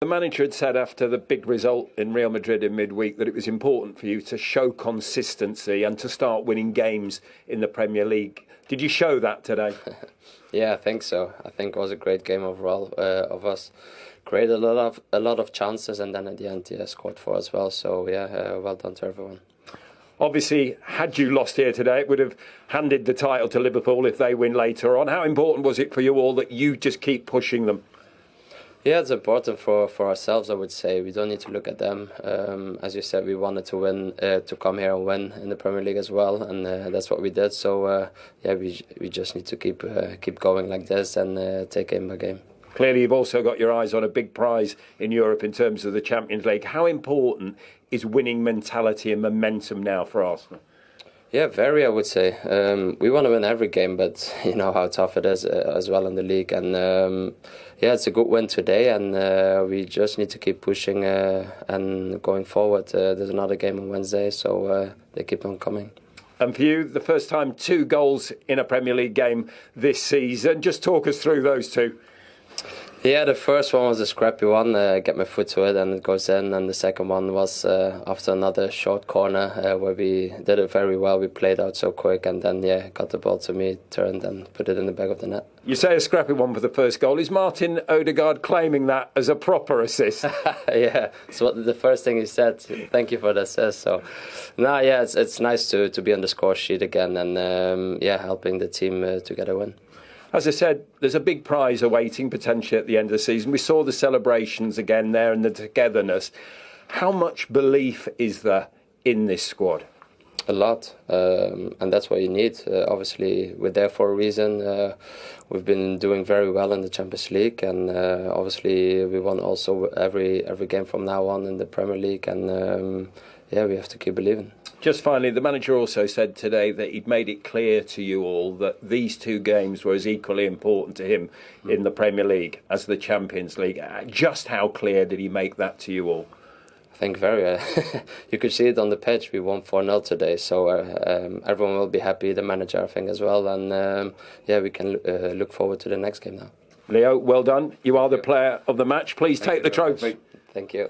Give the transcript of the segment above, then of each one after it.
The manager had said after the big result in Real Madrid in midweek that it was important for you to show consistency and to start winning games in the Premier League. Did you show that today? Yeah, I think so. I think it was a great game overall of us. Created a lot of chances, and then at the end, scored 4 as well. So well done to everyone. Obviously, had you lost here today, it would have handed the title to Liverpool if they win later on. How important was it for you all that you just keep pushing them? Yeah, it's important for ourselves, I would say. We don't need to look at them. As you said, we wanted to win, to come here and win in the Premier League as well, and that's what we did. So, we just need to keep going like this and take game by game. Clearly, you've also got your eyes on a big prize in Europe in terms of the Champions League. How important is winning mentality and momentum now for Arsenal? Yeah, very, I would say. We want to win every game, but you know how tough it is as well in the league. And it's a good win today, and we just need to keep pushing and going forward. There's another game on Wednesday, so they keep on coming. And for you, the first time 2 goals in a Premier League game this season. Just talk us through those 2. Yeah, the first one was a scrappy one, get my foot to it and it goes in, and the second one was after another short corner where we did it very well. We played out so quick and then got the ball to me, turned and put it in the back of the net. You say a scrappy one for the first goal. Is Martin Odegaard claiming that as a proper assist? Yeah, it's the first thing he said. Thank you for the assist. So, it's nice to be on the score sheet again and helping the team to get a win. As I said, there's a big prize awaiting potentially at the end of the season. We saw the celebrations again there and the togetherness. How much belief is there in this squad? A lot, and that's what you need. Obviously, we're there for a reason. We've been doing very well in the Champions League, and obviously we won also every game from now on in the Premier League, and we have to keep believing. Just finally, the manager also said today that he'd made it clear to you all that these 2 games were as equally important to him in the Premier League as the Champions League. Just how clear did he make that to you all? I think very. You could see it on the pitch. We won 4-0 today, so everyone will be happy, the manager I think as well, and we can look forward to the next game now. Leo, well done. You are the player of the match. Please take the trophy. Thank you.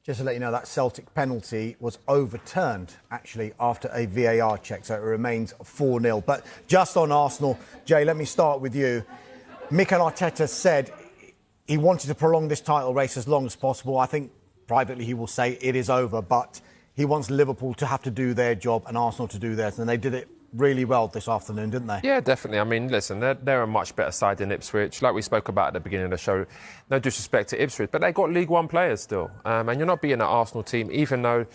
Just to let you know, that Celtic penalty was overturned, actually, after a VAR check, so it remains 4-0. But just on Arsenal, Jay, let me start with you. Mikel Arteta said he wanted to prolong this title race as long as possible. I think privately he will say it is over, but he wants Liverpool to have to do their job and Arsenal to do theirs, and they did it really well this afternoon, didn't they? Yeah, definitely. I mean, listen, they're a much better side than Ipswich. Like we spoke about at the beginning of the show, no disrespect to Ipswich, but they've got League One players still. And you're not beating an Arsenal team, even though,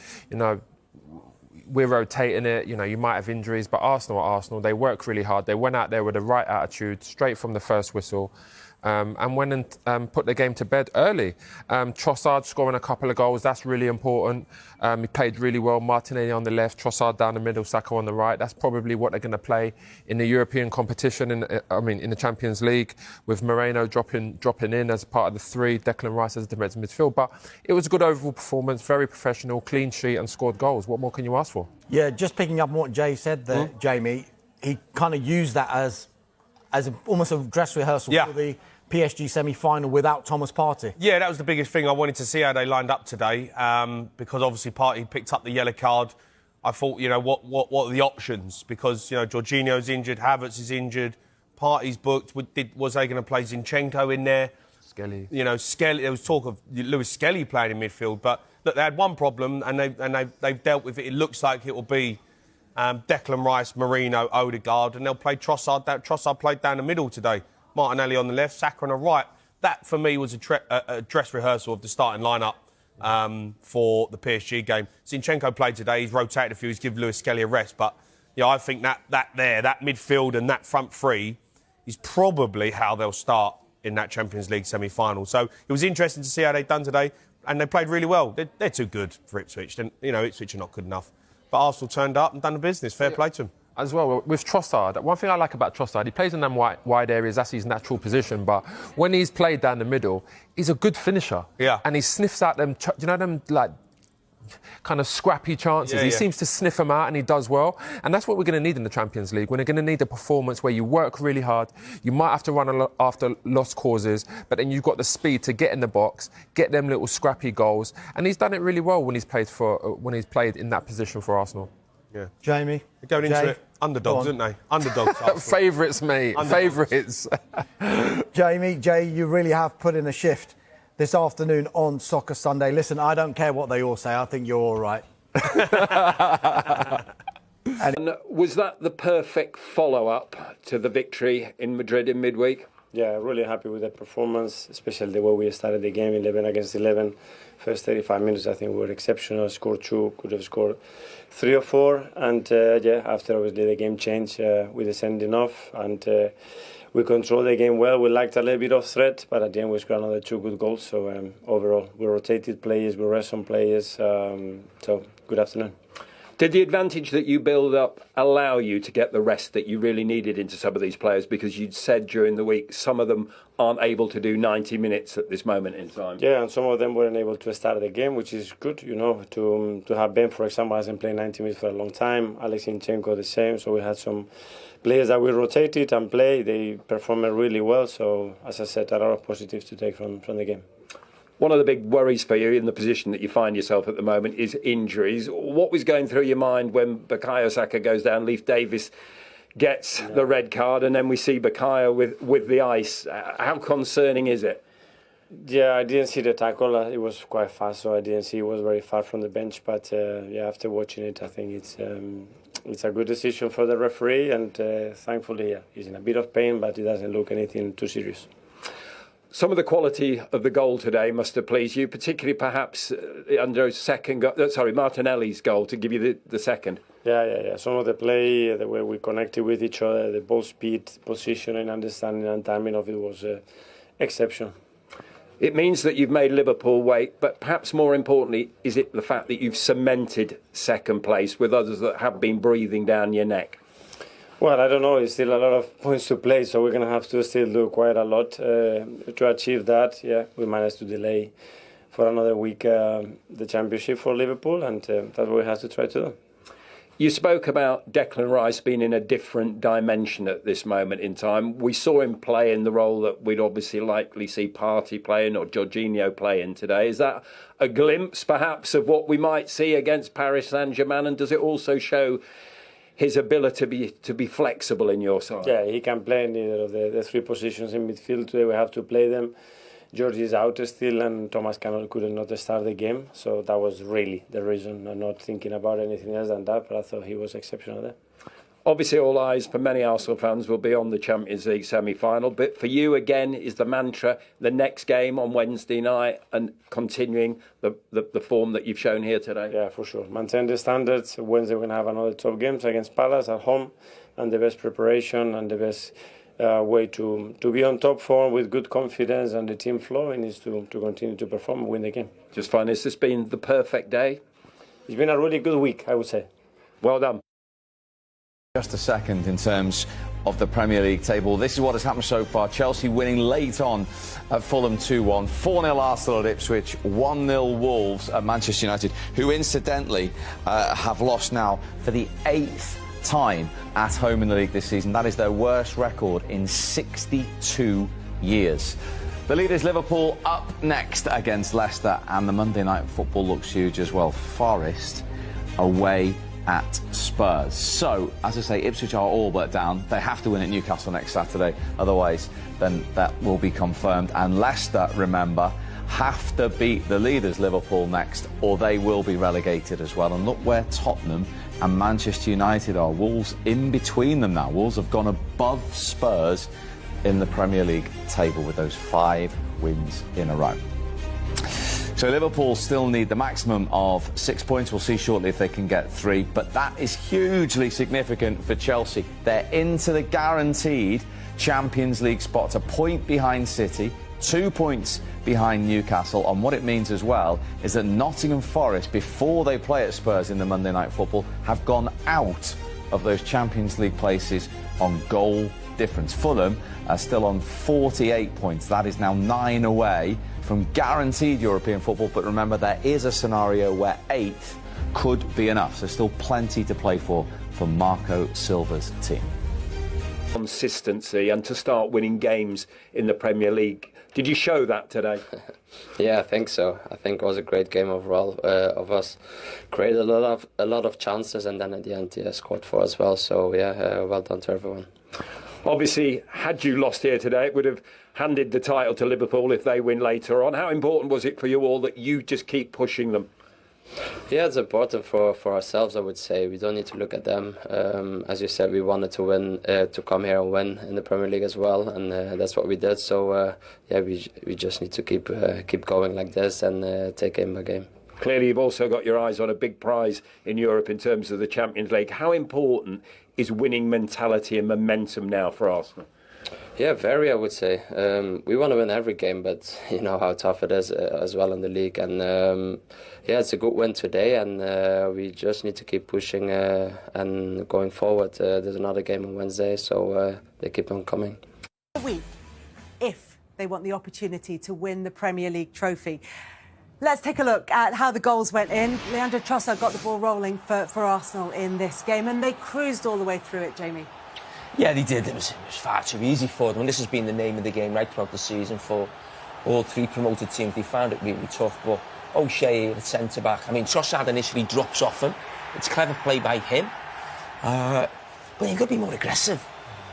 we're rotating it. You might have injuries, but Arsenal are Arsenal. They work really hard. They went out there with the right attitude, straight from the first whistle. And went and put the game to bed early. Trossard scoring a couple of goals, that's really important. He played really well. Martinelli on the left, Trossard down the middle, Saka on the right. That's probably what they're going to play in the European competition, in the Champions League, with Moreno dropping in as part of the 3, Declan Rice as the defensive midfield. But it was a good overall performance, very professional, clean sheet and scored goals. What more can you ask for? Yeah, just picking up on what Jay said there, Jamie, he kind of used that as almost a dress rehearsal for the PSG semi-final without Thomas Partey. Yeah, that was the biggest thing. I wanted to see how they lined up today, because obviously Partey picked up the yellow card. I thought, what are the options? Because, Jorginho's injured, Havertz is injured, Partey's booked. Was they going to play Zinchenko in there? Skelly. Skelly. There was talk of Lewis Skelly playing in midfield, but look, they had one problem and they've dealt with it. It looks like it will be Declan Rice, Moreno, Odegaard, and they'll play Trossard. Trossard played down the middle today. Martinelli on the left, Saka on the right. That, for me, was a dress rehearsal of the starting lineup for the PSG game. Zinchenko played today. He's rotated a few. He's given Lewis Skelly a rest. But I think that midfield and that front 3 is probably how they'll start in that Champions League semi-final. So it was interesting to see how they've done today. And they played really well. They're too good for Ipswich. Ipswich are not good enough. But Arsenal turned up and done the business. Fair play to them. As well, with Trossard, one thing I like about Trossard, he plays in them wide areas, that's his natural position, but when he's played down the middle, he's a good finisher. Yeah. And he sniffs out them, kind of scrappy chances. He seems to sniff them out, and he does well. And that's what we're going to need in the Champions League. We're going to need a performance where you work really hard. You might have to run after lost causes, but then you've got the speed to get in the box, get them little scrappy goals. And he's done it really well when he's played in that position for Arsenal. Yeah. Jamie? They're going into it. Underdogs, aren't they? Underdogs. Favourites, mate. Favourites. Jamie, Jay, you really have put in a shift this afternoon on Soccer Sunday. Listen, I don't care what they all say. I think you're all right. And was that the perfect follow-up to the victory in Madrid in midweek? Yeah, really happy with the performance, especially the way we started the game, 11 against 11. First 35 minutes, I think we were exceptional. Scored 2, could have scored 3 or 4. And after obviously the game changed, we descended off and we controlled the game well. We lacked a little bit of threat, but at the end we scored another 2 good goals. So overall, we rotated players, we rest some players. So good afternoon. Did the advantage that you build up allow you to get the rest that you really needed into some of these players? Because you'd said during the week some of them aren't able to do 90 minutes at this moment in time. Yeah, and some of them weren't able to start the game, which is good, to have Ben, for example, hasn't played 90 minutes for a long time. Alex Zinchenko the same. So we had some players that we rotated and played. They performed really well. So, as I said, a lot of positives to take from the game. One of the big worries for you in the position that you find yourself at the moment is injuries. What was going through your mind when Bukayo Saka goes down, Leif Davis gets the red card, and then we see Bukayo with the ice? How concerning is it? Yeah, I didn't see the tackle. It was quite fast, so I didn't see it was very far from the bench. But after watching it, I think it's a good decision for the referee, and thankfully he's in a bit of pain, but it doesn't look anything too serious. Some of the quality of the goal today must have pleased you, particularly perhaps Martinelli's goal to give you the second. Yeah. Some of the play, the way we connected with each other, the ball speed, positioning, understanding and timing of it was exceptional. It means that you've made Liverpool wait, but perhaps more importantly, is it the fact that you've cemented second place with others that have been breathing down your neck? Well, I don't know. It's still a lot of points to play, so we're going to have to still do quite a lot to achieve that. Yeah, we managed to delay for another week the championship for Liverpool, and that's what we have to try to do. You spoke about Declan Rice being in a different dimension at this moment in time. We saw him play in the role that we'd obviously likely see Partey playing or Jorginho playing today. Is that a glimpse, perhaps, of what we might see against Paris Saint-Germain, and does it also show his ability to be flexible in your side? Yeah, he can play in either of the 3 positions in midfield. Today we have to play them. George is out still, and Thomas could not start the game. So that was really the reason. I'm not thinking about anything else than that, but I thought he was exceptional there. Obviously, all eyes for many Arsenal fans will be on the Champions League semi-final. But for you, again, is the mantra the next game on Wednesday night and continuing the form that you've shown here today? Yeah, for sure. Maintain the standards. Wednesday we're going to have another top games against Palace at home, and the best preparation and the best way to be on top form with good confidence and the team flowing is to continue to perform and win the game. Just fine. Has this been the perfect day? It's been a really good week, I would say. Well done. Just a second in terms of the Premier League table. This is what has happened so far. Chelsea winning late on at Fulham 2-1. 4-0 Arsenal at Ipswich. 1-0 Wolves at Manchester United, who incidentally have lost now for the 8th time at home in the league this season. That is their worst record in 62 years. The leaders Liverpool up next against Leicester, and the Monday night football looks huge as well. Forest away at Spurs. So, as I say, Ipswich are all but down. They have to win at Newcastle next Saturday, otherwise then that will be confirmed. And Leicester, remember, have to beat the leaders Liverpool next, or they will be relegated as well. And look where Tottenham and Manchester United are. Wolves in between them now. Wolves have gone above Spurs in the Premier League table with those 5 wins in a row. So Liverpool still need the maximum of 6 points. We'll see shortly if they can get 3. But that is hugely significant for Chelsea. They're into the guaranteed Champions League spots, a point behind City, 2 points behind Newcastle. And what it means as well is that Nottingham Forest, before they play at Spurs in the Monday night football, have gone out of those Champions League places on goal difference. Fulham are still on 48 points. That is now 9 away from guaranteed European football. But remember, there is a scenario where 8th could be enough. So still plenty to play for Marco Silva's team. Consistency and to start winning games in the Premier League. Did you show that today? Yeah, I think so. I think it was a great game overall of us. Created a lot of chances, and then at the end, scored 4 as well. So yeah, well done to everyone. Obviously, had you lost here today, it would have handed the title to Liverpool if they win later on. How important was it for you all that you just keep pushing them? Yeah, it's important for ourselves, I would say. We don't need to look at them. As you said, we wanted to win, to come here and win in the Premier League as well, and that's what we did. So yeah, we just need to keep going like this and take game by game. Clearly, you've also got your eyes on a big prize in Europe in terms of the Champions League. How important is winning mentality and momentum now for Arsenal? Yeah, very, I would say. We want to win every game, but you know how tough it is as well in the league. And yeah, it's a good win today, and we just need to keep pushing and going forward. There's another game on Wednesday, so they keep on coming. If they want the opportunity to win the Premier League trophy. Let's take a look at how the goals went in. Leandro Trossard got the ball rolling for Arsenal in this game, and they cruised all the way through it, Jamie. Yeah, they did. It was far too easy for them. And this has been the name of the game right throughout the season for all 3 promoted teams. They found it really tough. But O'Shea, the centre-back, I mean, Trossard initially drops off him. It's clever play by him. But you've got to be more aggressive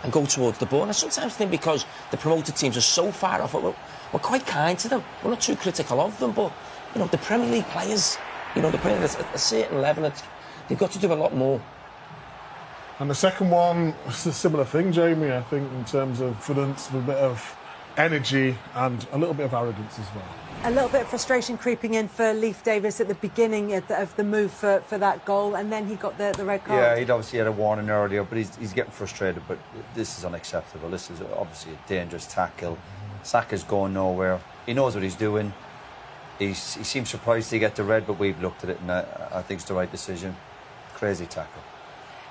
and go towards the ball. And I sometimes think because the promoted teams are so far off, we're quite kind to them. We're not too critical of them. But, you know, the Premier League players, you know, they're playing at a certain level. They've got to do a lot more. And the second one was a similar thing, Jamie, I think, in terms of confidence, with a bit of energy and a little bit of arrogance as well. A little bit of frustration creeping in for Leif Davis at the beginning of the move for that goal, and then he got the red card. Yeah, he'd obviously had a warning earlier, but he's getting frustrated. But this is unacceptable. This is obviously a dangerous tackle. Saka's going nowhere. He knows what he's doing. He seems surprised to get the red, but we've looked at it, and I think it's the right decision. Crazy tackle.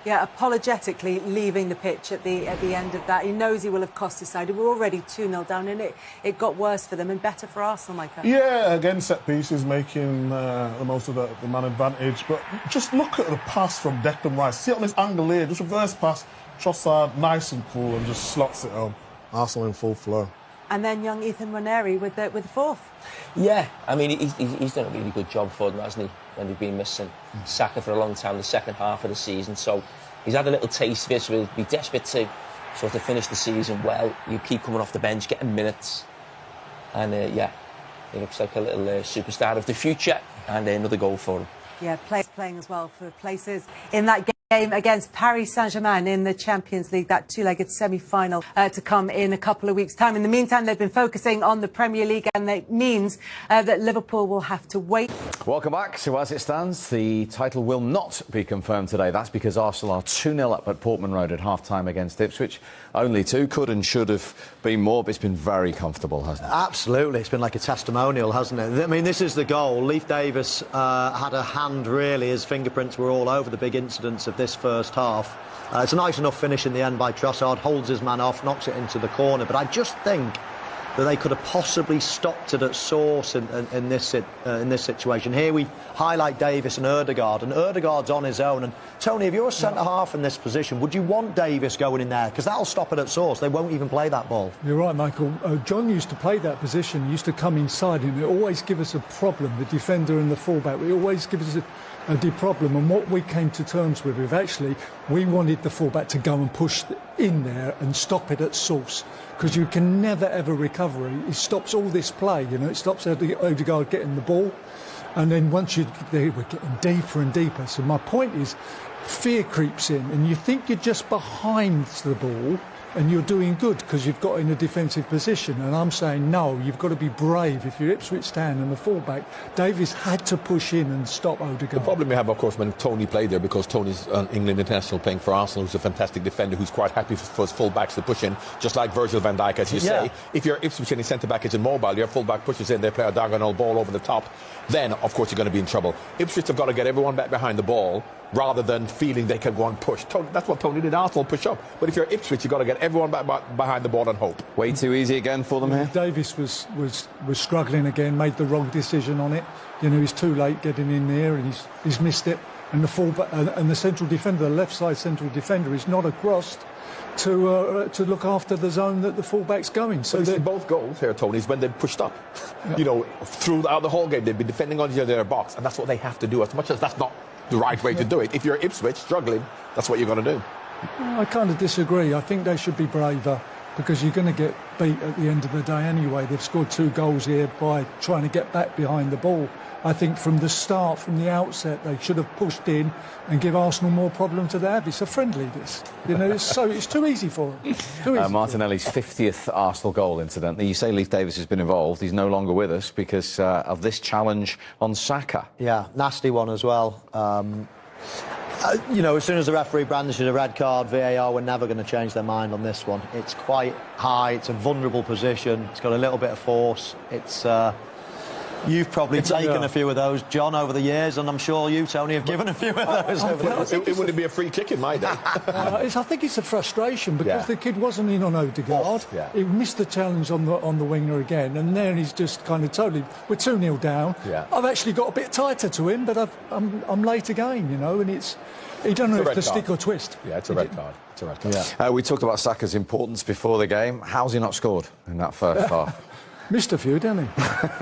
Yeah, apologetically leaving the pitch at the end of that. He knows he will have cost his side. We're already 2-0 down, and it got worse for them and better for Arsenal, Michael. Yeah, again, set pieces, making the most of the man advantage. But just look at the pass from Declan Rice. See it on this angle here, just reverse pass. Trossard, nice and cool, and just slots it home. Arsenal in full flow. And then young Ethan Nwaneri with the fourth. Yeah, I mean, he's done a really good job for them, hasn't he, when they've been missing Saka for a long time, the second half of the season. So he's had a little taste of it, so he'll be desperate to sort of finish the season well. You keep coming off the bench, getting minutes. And, yeah, he looks like a little superstar of the future, and another goal for him. Yeah, playing as well for places in that game against Paris Saint-Germain in the Champions League, that 2-legged semi-final to come in a couple of weeks' time. In the meantime, they've been focusing on the Premier League, and that means that Liverpool will have to wait. Welcome back. So as it stands, the title will not be confirmed today. That's because Arsenal are 2-0 up at Portman Road at half-time against Ipswich. Only 2, could and should have been more, but it's been very comfortable, hasn't it? Absolutely. It's been like a testimonial, hasn't it? I mean, this is the goal. Leif Davis had a hand, really. His fingerprints were all over the big incidents of this first half. It's a nice enough finish in the end by Trossard, holds his man off, knocks it into the corner. But I just think that they could have possibly stopped it at source in this situation. Here we highlight Davis and Ødegaard's on his own. And Tony, if you're a centre-half in this position, would you want Davis going in there? Because that'll stop it at source. They won't even play that ball. You're right, Michael. John used to play that position. He used to come inside, and it always give us a problem, the defender and the fullback. It always gives us a problem. And what we came to terms with, actually, we wanted the fullback to go and push in there and stop it at source. Because you can never, ever recover it. It stops all this play, you know. It stops Ødegaard getting the ball. And then once we're getting deeper and deeper. So my point is, fear creeps in, and you think you're just behind the ball and you're doing good because you've got in a defensive position. And I'm saying, no, you've got to be brave. If you're Ipswich Town and the fullback, Davies had to push in and stop Ødegaard. The problem we have, of course, when Tony played there, because Tony's an England international playing for Arsenal, who's a fantastic defender, who's quite happy for his fullbacks to push in, just like Virgil van Dijk, as you say. If you're Ipswich and your centre-back is immobile, your fullback pushes in, they play a diagonal ball over the top, then, of course, you're going to be in trouble. Ipswich have got to get everyone back behind the ball, rather than feeling they can go and push. That's what Tony did, Arsenal push up. But if you're Ipswich, you've got to get everyone behind the ball and hope. Way too easy again for them here. Davis was struggling again, made the wrong decision on it. You know, he's too late getting in there, and he's missed it. And the fullback and the central defender, the left side central defender, is not across to look after the zone that the fullback's going. So both goals here, Tony, is when they pushed up. Yeah. You know, throughout the whole game, they've been defending on their box, and that's what they have to do. As much as that's not the right way to do it, if you're Ipswich struggling, that's what you're going to do. I kind of disagree. I think they should be braver, because you're going to get beat at the end of the day anyway. They've scored 2 goals here by trying to get back behind the ball. I think from the start, from the outset, they should have pushed in and give Arsenal more problem to have. It's a friendly, this. You know, it's too easy for them. Martinelli's 50th Arsenal goal, incidentally. You say Leif Davis has been involved. He's no longer with us because of this challenge on Saka. Yeah, nasty one as well. You know, as soon as the referee brandishes a red card, VAR were never going to change their mind on this one. It's quite high. It's a vulnerable position. It's got a little bit of force. It's... You've probably taken a few of those, John, over the years, and I'm sure you, Tony, have given a few of those over the years. It wouldn't be a free kick in my day. I think it's a frustration, because the kid wasn't in on Odegaard. He missed the challenge on the winger again, and then he's just kind of totally... We're 2-0 down. Yeah. I've actually got a bit tighter to him, but I'm late again, you know, and it's... He don't know if to stick or twist. Yeah, it's a red card. It's a red card. Yeah. We talked about Saka's importance before the game. How's he not scored in that first half? Missed a few, didn't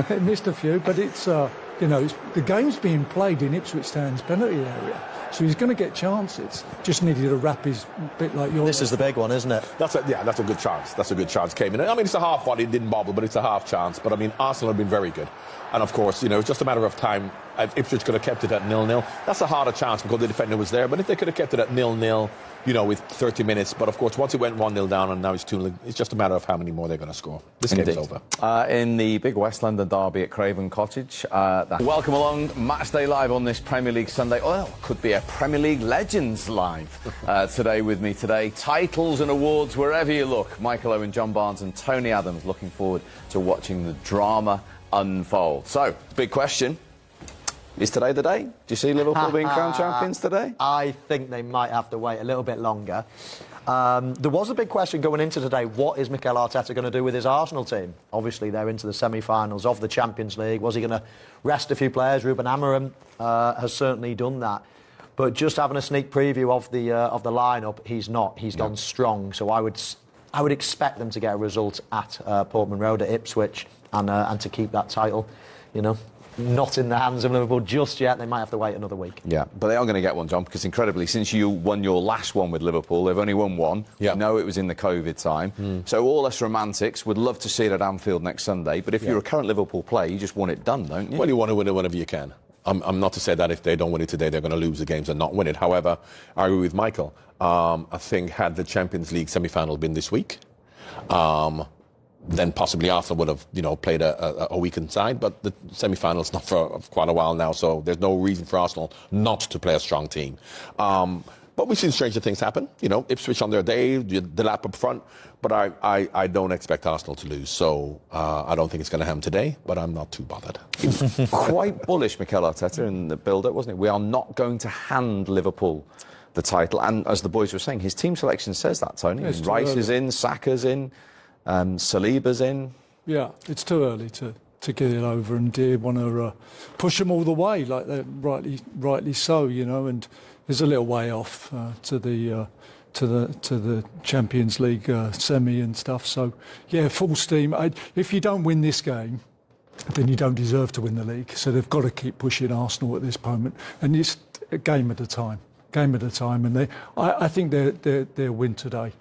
he? Missed a few, but it's, you know, the game's being played in Ipswich Town's penalty area, so he's going to get chances. Just needed to wrap his bit like yours. This is the big one, isn't it? That's a good chance. That's a good chance came in. I mean, it's a half one. It didn't bobble, but it's a half chance. But I mean, Arsenal have been very good, and of course, you know, it's just a matter of time. Ipswich could have kept it at 0-0. That's a harder chance because the defender was there. But if they could have kept it at 0-0, you know, with 30 minutes. But of course, once it went 1-0 down and now it's 2-0, it's just a matter of how many more they're going to score. This game's over. In the big West London derby at Craven Cottage. Welcome along, Matchday Live on this Premier League Sunday. Oh, could be a Premier League Legends Live today with me today. Titles and awards wherever you look. Michael Owen, John Barnes and Tony Adams looking forward to watching the drama unfold. So, big question. Is today the day? Do you see Liverpool being crowned champions today? I think they might have to wait a little bit longer. There was a big question going into today. What is Mikel Arteta going to do with his Arsenal team? Obviously, they're into the semi-finals of the Champions League. Was he going to rest a few players? Ruben Amorim has certainly done that. But just having a sneak preview of the lineup, he's not. He's gone strong. So I would expect them to get a result at Portman Road at Ipswich and to keep that title, you know. Not in the hands of Liverpool just yet. They might have to wait another week. Yeah, but they are going to get one, John, because incredibly, since you won your last one with Liverpool, they've only won one. Yeah. You know it was in the COVID time. So all us romantics would love to see it at Anfield next Sunday. But if you're a current Liverpool player, you just want it done, don't you? Well, you want to win it whenever you can. I'm not to say that if they don't win it today, they're going to lose the games and not win it. However, I agree with Michael. I think had the Champions League semi-final been this week, then possibly Arsenal would have, you know, played a weakened side. But the semi-final's not for quite a while now, so there's no reason for Arsenal not to play a strong team. But we've seen stranger things happen. You know, Ipswich on their day, the lap up front. But I don't expect Arsenal to lose, so I don't think it's going to happen today. But I'm not too bothered. Quite bullish, Mikel Arteta, in the build-up, wasn't it? We are not going to hand Liverpool the title. And as the boys were saying, his team selection says that, Tony. Rice is in, Saka's in. Saliba's in. Yeah, it's too early to get it over, and they want to push them all the way, like they're rightly so, you know. And there's a little way off to the Champions League semi and stuff. So yeah, full steam. If you don't win this game, then you don't deserve to win the league. So they've got to keep pushing Arsenal at this moment, and it's a game at a time. And I think they'll win today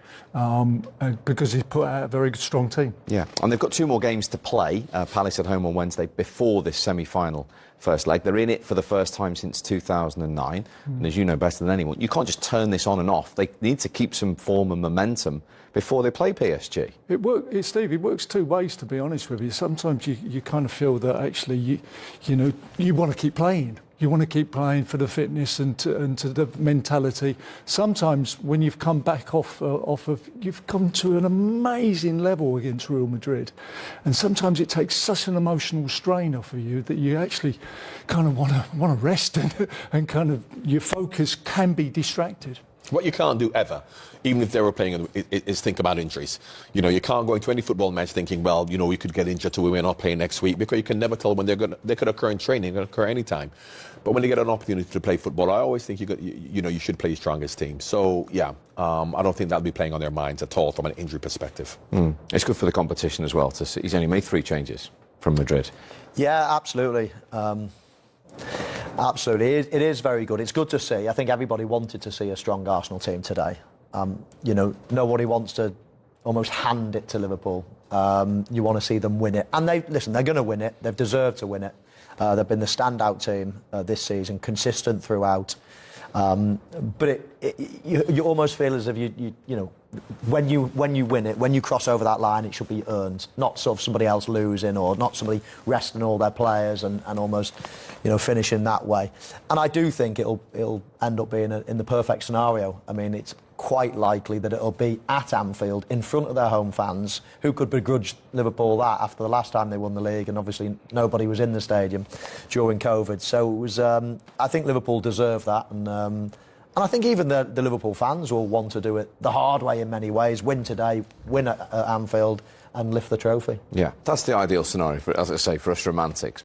because he's put out a very strong team. Yeah, and they've got 2 more games to play. Palace at home on Wednesday before this semi-final first leg. They're in it for the first time since 2009, and as you know better than anyone, you can't just turn this on and off. They need to keep some form and momentum before they play PSG. Steve, it works 2 ways, to be honest with you. Sometimes you kind of feel that actually you want to keep playing. You want to keep playing for the fitness and to the mentality. Sometimes when you've come back off of, you've come to an amazing level against Real Madrid, and sometimes it takes such an emotional strain off of you that you actually kind of want to rest and kind of your focus can be distracted. What you can't do ever, even if they were playing, is think about injuries. You know, you can't go into any football match thinking, well, you know, we could get injured so we may not play next week, because you can never tell when they could occur in training, they could occur anytime. But when they get an opportunity to play football, I always think you should play your strongest team. So yeah, I don't think that'll be playing on their minds at all from an injury perspective. It's good for the competition as well. He's only made 3 changes from Madrid. Yeah, absolutely. Absolutely, it is very good. It's good to see. I think everybody wanted to see a strong Arsenal team today. You know, nobody wants to almost hand it to Liverpool. You want to see them win it, and they're going to win it. They've deserved to win it. They've been the standout team this season, consistent throughout. But you almost feel as if you know, when you win it, when you cross over that line, it should be earned, not sort of somebody else losing, or not somebody resting all their players and almost, you know, finishing that way. And I do think it'll end up being in the perfect scenario. I mean, it's quite likely that it'll be at Anfield in front of their home fans. Who could begrudge Liverpool that after the last time they won the league? And obviously nobody was in the stadium during COVID. So it was. I think Liverpool deserve that, and I think even the Liverpool fans will want to do it the hard way in many ways. Win today, win at Anfield, and lift the trophy. Yeah, that's the ideal scenario, as I say, for us romantics.